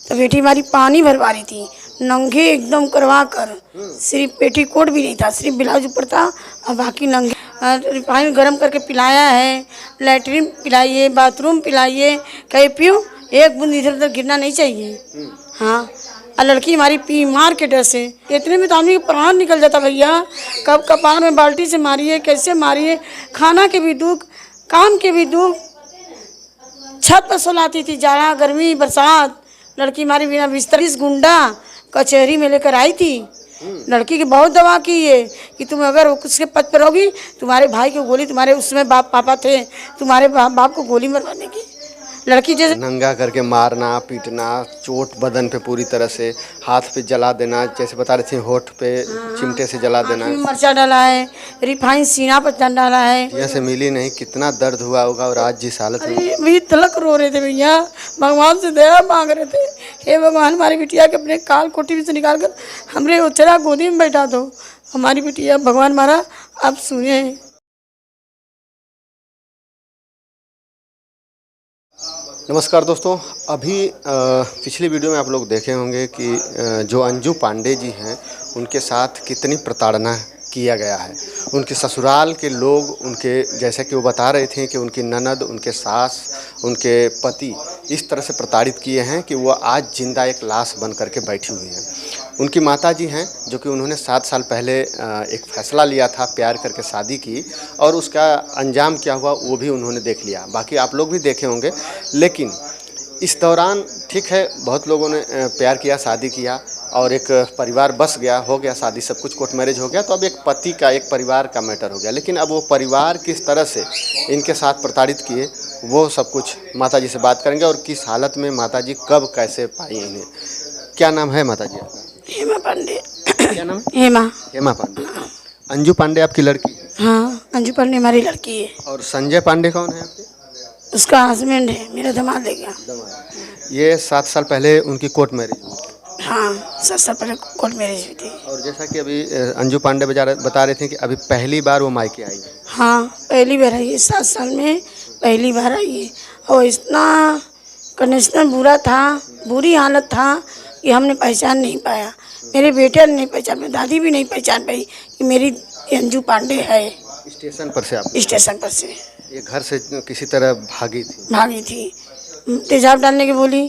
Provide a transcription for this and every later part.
तो बेटी हमारी पानी भरवा रही थी, नंगे एकदम करवा कर, सिर्फ पेटीकोट भी नहीं था, सिर्फ ब्लाउज ऊपर था और बाकी नंगे। पानी गर्म करके पिलाया है, लैट्रिन पिलाइए, बाथरूम पिलाइए, कहे पियो, एक बूंद इधर उधर गिरना नहीं चाहिए। हाँ, और लड़की हमारी पी मार के डर से, इतने में तो आदमी का प्राण निकल जाता भैया। कब कपार में बाल्टी से मारिए, कैसे मारिए, खाना के भी दुख, काम के भी दुख। छत पर सोलाती थी, जाड़ा गर्मी बरसात। लड़की हमारी बिना बिस्तर, गुंडा कचहरी में लेकर आई थी। लड़की की बहुत दवा की है कि तुम अगर उसके पद पर रहोगी, तुम्हारे भाई को गोली, तुम्हारे उसमें बाप पापा थे, तुम्हारे बाप को गोली मरवाने की। लड़की जैसे नंगा करके मारना, पीटना, चोट बदन पे पूरी तरह से, हाथ पे जला देना, जैसे बता रहे थे होठ पे चिमटे से जला देना, मिर्चा डाला है, रिफाइन सीना पर डाला है। जैसे मिली नहीं, कितना दर्द हुआ होगा। और आज जिस हालत में भी तलक रो रहे थे भैया, भगवान से दया मांग रहे थे, हे भगवान हमारी बिटिया के अपने काल कोठी में से निकाल कर हमरे उचरा गोदी में बैठा दो। हमारी बिटिया भगवान हमारा अब सुने। नमस्कार दोस्तों, अभी पिछली वीडियो में आप लोग देखे होंगे कि जो अंजू पांडे जी हैं उनके साथ कितनी प्रताड़ना किया गया है। उनके ससुराल के लोग, उनके, जैसे कि वो बता रहे थे कि उनकी ननद, उनके सास, उनके पति इस तरह से प्रताड़ित किए हैं कि वो आज जिंदा एक लाश बन करके बैठी हुई हैं। उनकी माता जी हैं जो कि उन्होंने 7 साल पहले एक फ़ैसला लिया था, प्यार करके शादी की, और उसका अंजाम क्या हुआ वो भी उन्होंने देख लिया। बाकी आप लोग भी देखे होंगे। लेकिन इस दौरान ठीक है, बहुत लोगों ने प्यार किया, शादी किया और एक परिवार बस गया, हो गया शादी, सब कुछ कोर्ट मैरिज हो गया। तो अब एक पति का, एक परिवार का मैटर हो गया। लेकिन अब वो परिवार किस तरह से इनके साथ प्रताड़ित किए, वो सब कुछ माताजी से बात करेंगे। और किस हालत में माताजी कब कैसे पाई इन्हें। क्या नाम है माताजी आपका? हेमा पांडे। क्या नाम? हेमा पांडे। अंजू पांडे आपकी लड़की? हाँ, अंजू पांडे हमारी लड़की है। और संजय पांडे कौन है आपके? उसका हस्बैंड है, मेरा दामाद है। ये 7 साल पहले उनकी कोर्ट मैरिज हुई? हाँ, 7 साल पहले कोर्ट मैरिज हुई थी। और जैसा कि अभी अंजू पांडे बता रहे थे कि अभी पहली बार वो मायके आई है। हाँ, पहली बार आई है, 7 साल में पहली बार आई है। और इतना कंडीशन बुरा था, बुरी हालत था कि हमने पहचान नहीं पाया। मेरे बेटे ने नहीं पहचान पाया, दादी भी नहीं पहचान पाई कि मेरी अंजू पांडे है। स्टेशन पर से? आप स्टेशन पर से ये घर से किसी तरह भागी थी? तेजाब डालने की बोली,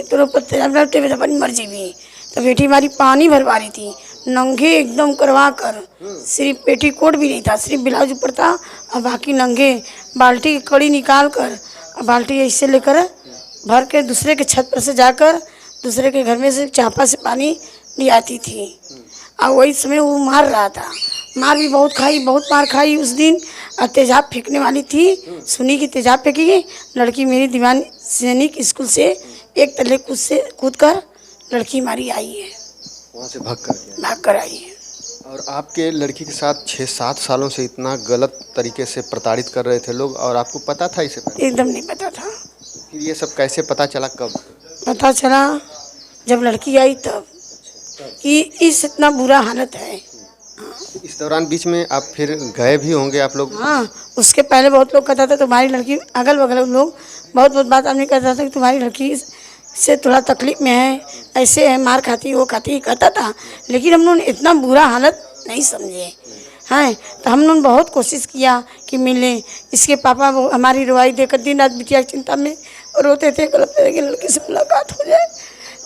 तो तेजाब डालते हुए अपनी मर्जी भी। तो बेटी हमारी पानी भरवा रही थी, नंगे एकदम करवा कर, सिर्फ पेटीकोट भी नहीं था, सिर्फ ब्लाउज ऊपर था और बाकी नंगे। बाल्टी की कड़ी निकाल कर, बाल्टी ऐसे लेकर भर के दूसरे के छत पर से जाकर दूसरे के घर में से चापा से पानी ले आती थी। और वही समय वो मार रहा था, मार भी बहुत खाई, बहुत मार खाई उस दिन। और तेजाब फेंकने वाली थी, सुनी कि तेजाब फेंकेगी। लड़की मेरी दीवानी सैनिक स्कूल से एक तले कूद कर लड़की हमारी आई है, वहाँ से भाग कर आई है। और आपके लड़की के साथ 6-7 सालों से इतना गलत तरीके से प्रताड़ित कर रहे थे लोग, और आपको पता था इसे पहले? एकदम नहीं पता था। फिर ये सब कैसे पता चला? कब पता चला? जब लड़की आई तब, कि इस इतना बुरा हालत है। इस दौरान बीच में आप फिर गए भी होंगे आप लोग? हाँ, उसके पहले बहुत लोग कहता था तुम्हारी लड़की, अगल बगल लोग बहुत बात आदमी कहता था कि तुम्हारी लड़की से थोड़ा तकलीफ में है, ऐसे है, मार खाती, वो खाती, कहता था। लेकिन हम लोग इतना बुरा हालत नहीं समझे हैं। तो हम लोग बहुत कोशिश किया कि मिले। इसके पापा वो हमारी रुआई देकर दिन रात बिटिया की चिंता में रोते थे, कहते थे कि लड़की से मुलाकात हो जाए।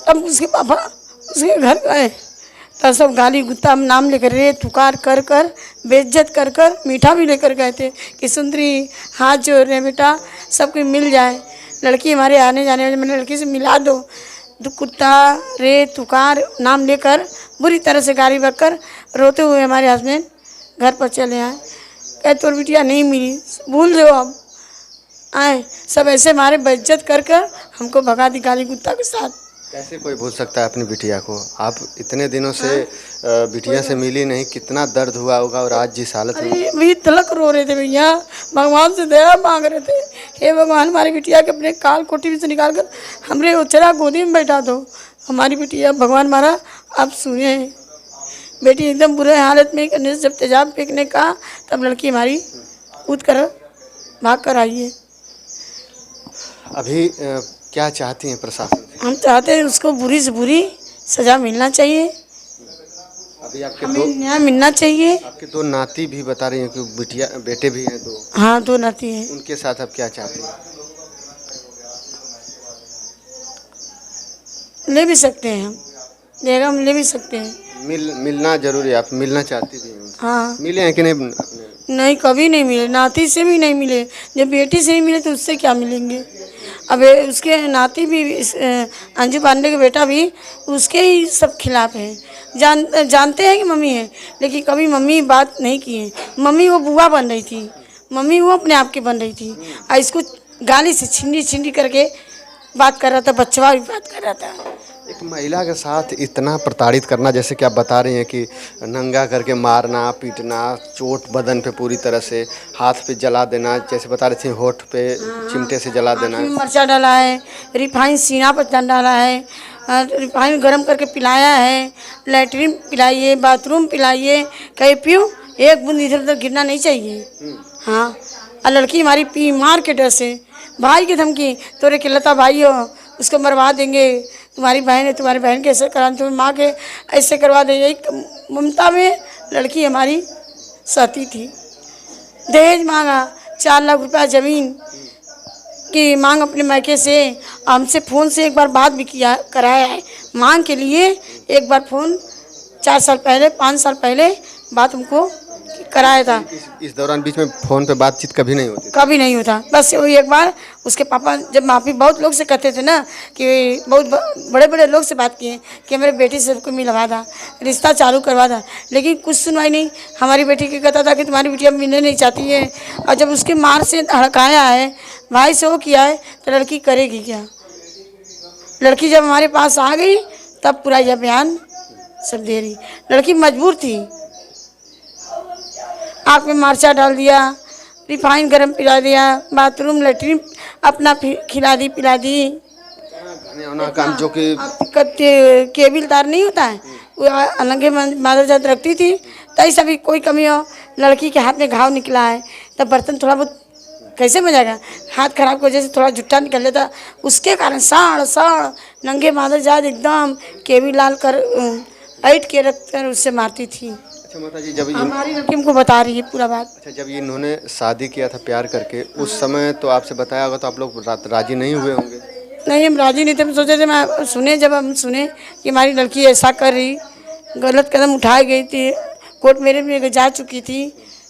तब उसके पापा उसके घर गए, तब सब गाली गुत्ता नाम लेकर, रे पुकार कर कर, बेइज्जत कर कर, मीठा भी लेकर गए थे कि सुंदरी हाथ जोड़ रहे बेटा, सब कोई मिल जाए, लड़की हमारे आने जाने वाले, मैंने लड़की से मिला दो। कुत्ता रे तुकार नाम लेकर बुरी तरह से गाली बककर रोते हुए हमारे हस्बैंड घर पर चले आए। कहे तोर बिटिया नहीं मिली, भूल जाओ अब आए। सब ऐसे हमारे बेइज्जत कर कर हमको भगा दी गाली गुत्ता के साथ। कैसे कोई भूल सकता है अपनी बिटिया को? आप इतने दिनों से बिटिया से मिली नहीं, कितना दर्द हुआ होगा। और आज जिस हालत में भी तलक रो रहे थे भैया, भगवान से दया मांग रहे थे, हे भगवान हमारी बिटिया के अपने काल कोठी में से निकाल कर हमरे उचरा गोदी में बैठा दो। हमारी बिटिया भगवान हमारा अब सुने। बेटी एकदम बुरे हालत में करने से जब तेजाब फेंकने का, तब लड़की हमारी कूद कर भाग कर आई है। अभी क्या चाहती हैं प्रशासन से? हम चाहते हैं उसको बुरी से बुरी सज़ा मिलना चाहिए, अभी आपके हमें न्याय मिलना चाहिए। आपके दो नाती भी बता रही हैं कि बेटे भी हैं दो, हाँ 2 नाती हैं। उनके साथ आप क्या चाहते हैं? ले भी सकते हैं, हम लेगा हम ले भी सकते हैं। मिलना जरूरी है, आप मिलना चाहती भी हैं उनसे? हाँ मिले हैं कि नहीं अपने? नहीं, कभी नहीं मिले, नाती से भी नहीं मिले। जब बेटी से ही मिले तो उससे क्या मिलेंगे। अब उसके नाती भी अंजू पांडे का बेटा भी उसके ही सब खिलाफ है। जानते हैं कि मम्मी है, लेकिन कभी मम्मी बात नहीं की है। मम्मी वो बुआ बन रही थी, मम्मी वो अपने आप की बन रही थी, और इसको गाली से छिंडी छिंडी करके बात कर रहा था, बच्चा भी बात कर रहा था। एक महिला के साथ इतना प्रताड़ित करना, जैसे कि आप बता रही हैं कि नंगा करके मारना, पीटना, चोट बदन पे पूरी तरह से, हाथ पे जला देना, जैसे बता रही थी होठ पे चिमटे से जला देना, मिर्चा डाला है, रिफाइन सीना पर डाला है, रिफाइन गरम करके पिलाया है, लेटरिन पिलाइए, बाथरूम पिलाइए, कहीं पियो, एक बूंद इधर उधर गिरना नहीं चाहिए। हाँ, और लड़की हमारी पी मार के डर से, भाई की धमकी, तोरे के लता भाई हो उसको मरवा देंगे, तुम्हारी बहन है, तुम्हारी बहन के ऐसे करा, तुम्हारी माँ के ऐसे करवा देंगे। यही ममता में लड़की हमारी सहती थी। दहेज मांगा, 4 लाख रुपया ज़मीन की मांग अपने मायके से, हमसे फ़ोन से एक बार बात भी किया कराया है। मांग के लिए एक बार फ़ोन 4 साल पहले 5 साल पहले बात हमको कराया था। इस दौरान बीच में फ़ोन पे बातचीत कभी नहीं होती? कभी नहीं होता, बस वही एक बार उसके पापा जब माफ़ी बहुत लोग से कहते थे ना, कि बहुत बड़े बड़े लोग से बात किए कि मेरे बेटी से सबको मिलवा था, रिश्ता चालू करवा था, लेकिन कुछ सुनवाई नहीं। हमारी बेटी की कहता था कि तुम्हारी बेटी अब मिलने नहीं चाहती है, और जब उसके मार से हड़काया है, भाई से वो किया है, तो लड़की करेगी क्या। लड़की जब हमारे पास आ गई तब पूरा यह बयान सब दे रही। लड़की मजबूर थी, आँख में मिर्चा डाल दिया, रिफाइन गरम पिला दिया, बाथरूम लेटरिन अपना खिला दी पिला दी। काम जो कि केबिल तार नहीं होता है, वो अलंगे मादर जात रखती थी, तई सभी कोई कमी हो, लड़की के हाथ में घाव निकला है, तब बर्तन थोड़ा बहुत कैसे बजाएगा, हाथ खराब की वजह से थोड़ा जुट्टा निकल लेता, उसके कारण साड़ साड़ नंगे मादर जात एकदम केबिल लाल कर ऐट के रख कर उससे मारती थी। अच्छा माता जी, जब हमारी लड़की हमको बता रही है पूरा बात। अच्छा, जब इन्होंने शादी किया था प्यार करके, उस समय तो आपसे बताया होगा, तो आप लोग राजी नहीं हुए होंगे? नहीं, हम राजी नहीं थे। हम सोचे थे, मैं सुने, जब हम सुने कि हमारी लड़की ऐसा कर रही, गलत कदम उठाई गई थी, कोर्ट मेरे में जा चुकी थी,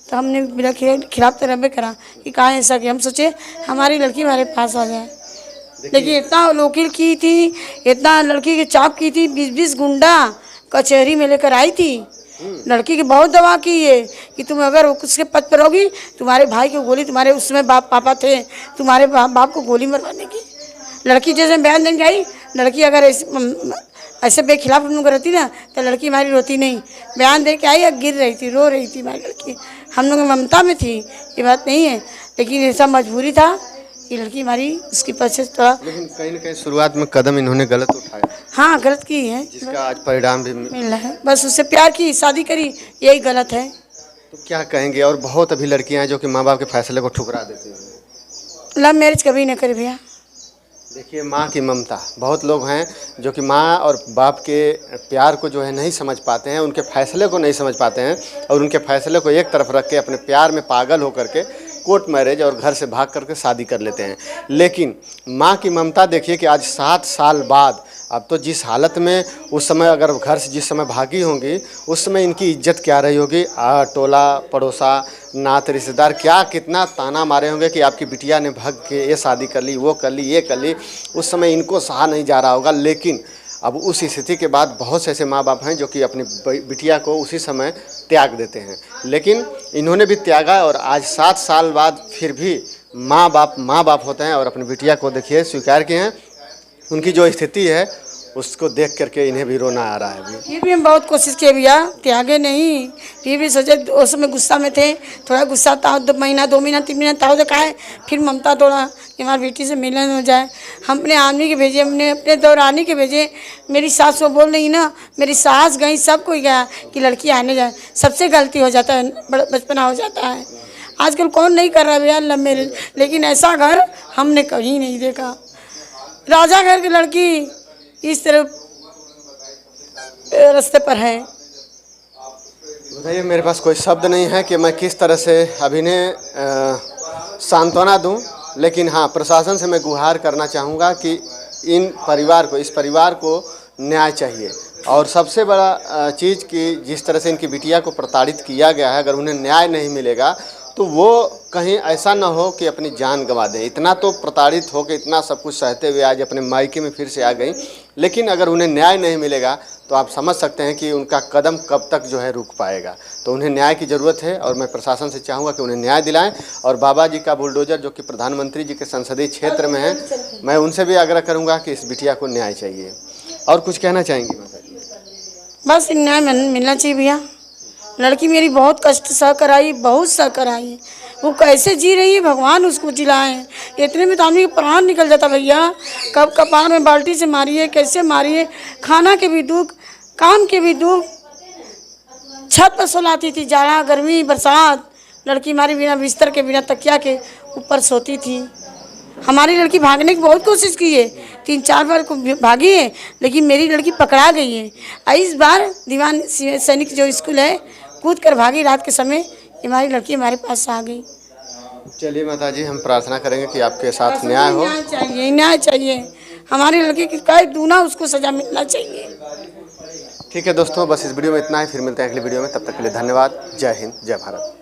तो हमने मेरा खिलाफ तरह करा कि कहाँ ऐसा कि हम सोचे हमारी लड़की हमारे पास आ जाए, लेकिन इतना वकील की थी, इतना लड़की की चाप की थी, 20-20 गुंडा कचहरी में लेकर आई थी। लड़की की बहुत दवा की है कि तुम अगर उसके पद पर होगी, तुम्हारे भाई को गोली, तुम्हारे उस समय पापा थे, तुम्हारे बाप को गोली मरवाने की। लड़की जैसे बयान देने आई, लड़की अगर ऐसे बेखिलाफ हम लोग रहती ना, तो लड़की हमारी रोती नहीं, बयान दे के आई, गिर रही थी, रो रही थी हमारी लड़की। हम लोग ममता में थी, ये बात नहीं है, लेकिन ऐसा मजबूरी था कि लड़की हमारी उसकी पीछे थोड़ा। लेकिन कहीं ना कहीं शुरुआत में कदम इन्होंने गलत उठाया। हाँ, गलत की है, जिसका आज परिणाम भी मिल रहा है। बस उससे प्यार की, शादी करी, यही गलत है। तो क्या कहेंगे? और बहुत अभी लड़कियां हैं जो कि माँ बाप के फैसले को ठुकरा देती हैं। लव मैरिज कभी न करे भैया। देखिए, माँ की ममता, बहुत लोग हैं जो कि माँ और बाप के प्यार को जो है नहीं समझ पाते हैं, उनके फैसले को नहीं समझ पाते हैं, और उनके फैसले को एक तरफ रख के अपने प्यार में पागल होकर के कोर्ट मैरिज और घर से भाग करके शादी कर लेते हैं। लेकिन माँ की ममता देखिए कि आज 7 साल बाद, अब तो जिस हालत में उस समय अगर घर से जिस समय भागी होंगी, उस समय इनकी इज्जत क्या रही होगी। टोला पड़ोसा नात रिश्तेदार क्या कितना ताना मारे होंगे कि आपकी बिटिया ने भाग के ये शादी कर ली, वो कर ली, ये कर ली। उस समय इनको सहा नहीं जा रहा होगा। लेकिन अब उस स्थिति के बाद बहुत से ऐसे माँ बाप हैं जो कि अपनी बिटिया को उसी समय त्याग देते हैं, लेकिन इन्होंने भी त्यागा, और आज 7 साल बाद फिर भी माँ बाप होते हैं और अपनी बिटिया को देखिए स्वीकार किए हैं। उनकी जो स्थिति है उसको देख करके इन्हें भी रोना आ रहा है। फिर भी हम बहुत कोशिश किए भैया, त्यागे नहीं, फिर भी सोचे, उस समय गुस्सा में थे, थोड़ा गुस्सा था, 2 महीना 2 महीना 3 महीना ताव दिखाए, फिर ममता तोड़ा कि हमारी बेटी से मिलन हो जाए। हम अपने आदमी के भेजे, हमने अपने दौरानी के भेजे। मेरी सास को बोल रही ना, मेरी सास गई, सब कोई गया कि लड़की आने जाए। सबसे गलती हो जाता है, बचपना हो जाता है। आजकल कौन नहीं कर रहा भैया लव मैरिज, लेकिन ऐसा घर हमने कहीं नहीं देखा। राजा घर की लड़की इस तरह रास्ते पर है। बताइए, मेरे पास कोई शब्द नहीं है कि मैं किस तरह से अभिनय सांत्वना दूं, लेकिन हाँ, प्रशासन से मैं गुहार करना चाहूँगा कि इस परिवार को न्याय चाहिए। और सबसे बड़ा चीज़ कि जिस तरह से इनकी बिटिया को प्रताड़ित किया गया है, अगर उन्हें न्याय नहीं मिलेगा तो वो कहीं ऐसा ना हो कि अपनी जान गंवा दें। इतना तो प्रताड़ित होकर इतना सब कुछ सहते हुए आज अपने मायके में फिर से आ गई, लेकिन अगर उन्हें न्याय नहीं मिलेगा तो आप समझ सकते हैं कि उनका कदम कब तक जो है रुक पाएगा। तो उन्हें न्याय की ज़रूरत है और मैं प्रशासन से चाहूँगा कि उन्हें न्याय दिलाएं। और बाबा जी का बुलडोजर जो कि प्रधानमंत्री जी के संसदीय क्षेत्र में है, मैं उनसे भी आग्रह करूँगा कि इस बिटिया को न्याय चाहिए। और कुछ कहना चाहेंगी माता जी? बस न्याय मिलना चाहिए भैया। लड़की मेरी बहुत कष्ट सह कर आई, बहुत सह कर आई। वो कैसे जी रही है, भगवान उसको जिलाए। इतने में तो आदमी का प्राण निकल जाता भैया। कब कपार में बाल्टी से मारी है, कैसे मारी है, खाना के भी दुख, काम के भी दुख। छत पर सोलाती थी, जाड़ा गर्मी बरसात। लड़की हमारी बिना बिस्तर के, बिना तकिया के ऊपर सोती थी। हमारी लड़की भागने की बहुत कोशिश की है, 3-4 बार को भागी है, लेकिन मेरी लड़की पकड़ा गई है। इस बार दीवान सैनिक जो स्कूल है, कूद कर भागी रात के समय। हमारी लड़की हमारे पास आ गई। चलिए माता जी, हम प्रार्थना करेंगे कि आपके साथ न्याय हो। न्याय चाहिए, न्याय चाहिए। हमारी लड़की की कई दूना उसको सजा मिलना चाहिए। ठीक है दोस्तों, बस इस वीडियो में इतना ही। फिर मिलते हैं अगली वीडियो में, तब तक के लिए धन्यवाद। जय हिंद, जय भारत।